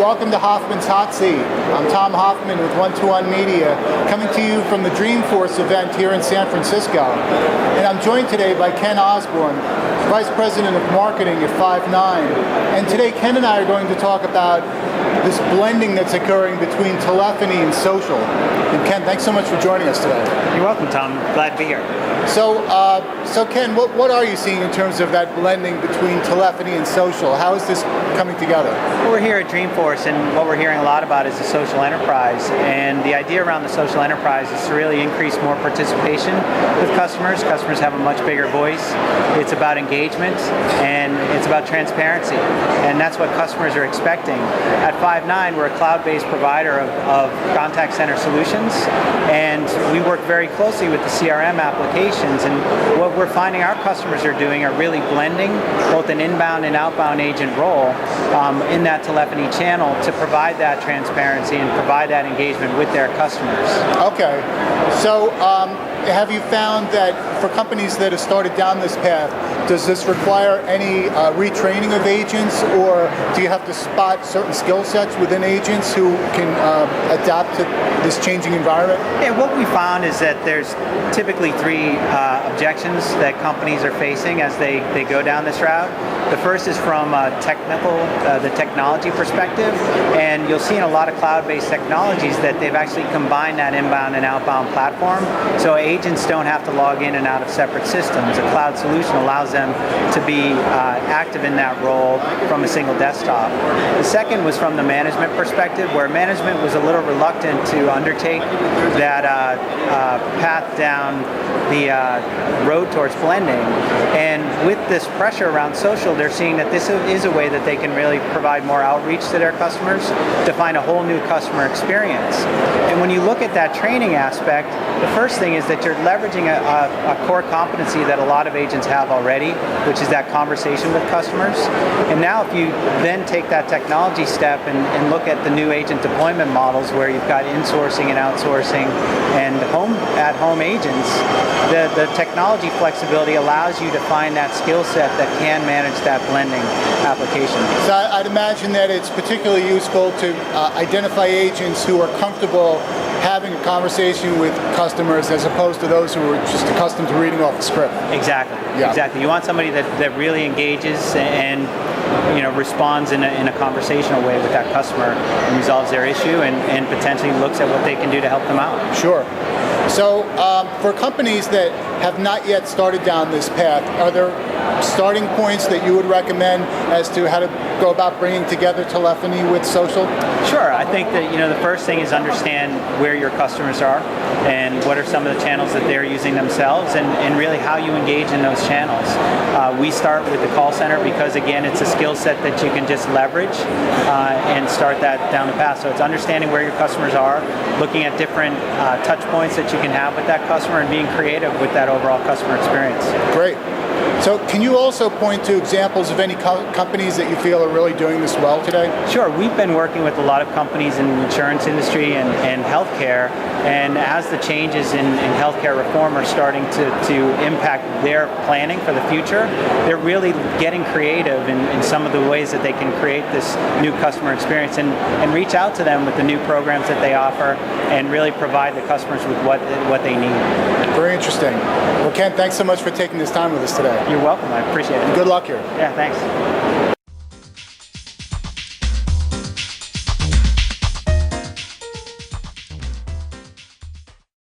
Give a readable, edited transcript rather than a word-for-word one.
welcome to Hoffman's Hot Seat. I'm Tom Hoffman with 121 Media, coming to you from the Dreamforce event here in San Francisco. And I'm joined today by Ken Osborne, Vice President of Marketing at Five9. And today Ken and I are going to talk about this blending that's occurring between telephony and social. And Ken, thanks so much for joining us today. You're welcome, Tom. Glad to be here. So Ken, what are you seeing in terms of that blending between telephony and social? How is this coming together? Well, we're here at Dreamforce, and what we're hearing a lot about is the social enterprise. And the idea around the social enterprise is to really increase more participation with customers. Customers have a much bigger voice. It's about engagement, and it's about transparency. And that's what customers are expecting. At Five9, we're a cloud-based provider of contact center solutions, and we work very closely with the CRM applications. And what we're finding our customers are doing are really blending both an inbound and outbound agent role in that telephony channel to provide that transparency and provide that engagement with their customers. Okay. So have you found that for companies that have started down this path, does this require any retraining of agents, or do you have to spot certain skill sets within agents who can adapt to this changing environment? Yeah, what we found is that there's typically three objections that companies are facing as they go down this route. The first is from the technology perspective, and you'll see in a lot of cloud-based technologies that they've actually combined that inbound and outbound platform, so agents don't have to log in and out of separate systems. A cloud solution allows them to be active in that role from a single desktop. The second was from the management perspective, where management was a little reluctant to undertake that path down the road towards blending. And with this pressure around social, they're seeing that this is a way that they can really provide more outreach to their customers to find a whole new customer experience. And when you look at that training aspect, the first thing is that you're leveraging a core competency that a lot of agents have already, which is that conversation with customers. And now if you then take that technology step and look at the new agent deployment models where you've got insourcing and outsourcing and at-home agents, the technology flexibility allows you to find that skill set that can manage that blending application. So I'd imagine that it's particularly useful to identify agents who are comfortable having a conversation with customers as opposed to those who are just accustomed to reading off a script. Exactly. Yeah. Exactly. You want somebody that really engages and responds in a conversational way with that customer and resolves their issue and potentially looks at what they can do to help them out. Sure. So for companies that have not yet started down this path, are there starting points that you would recommend as to how to go about bringing together telephony with social? Sure. I think that the first thing is understand where your customers are and what are some of the channels that they're using themselves and really how you engage in those channels. We start with the call center because, again, it's a skill set that you can just leverage and start that down the path. So it's understanding where your customers are, looking at different touch points that you can have with that customer and being creative with that overall customer experience. Great. So can you also point to examples of any companies that you feel are really doing this well today? Sure. We've been working with a lot of companies in the insurance industry and healthcare, and as the changes in healthcare reform are starting to impact their planning for the future, they're really getting creative in some of the ways that they can create this new customer experience and reach out to them with the new programs that they offer and really provide the customers with what they need. Very interesting. Well, Ken, thanks so much for taking this time with us today. You're welcome. I appreciate it. Good luck here. Yeah, thanks.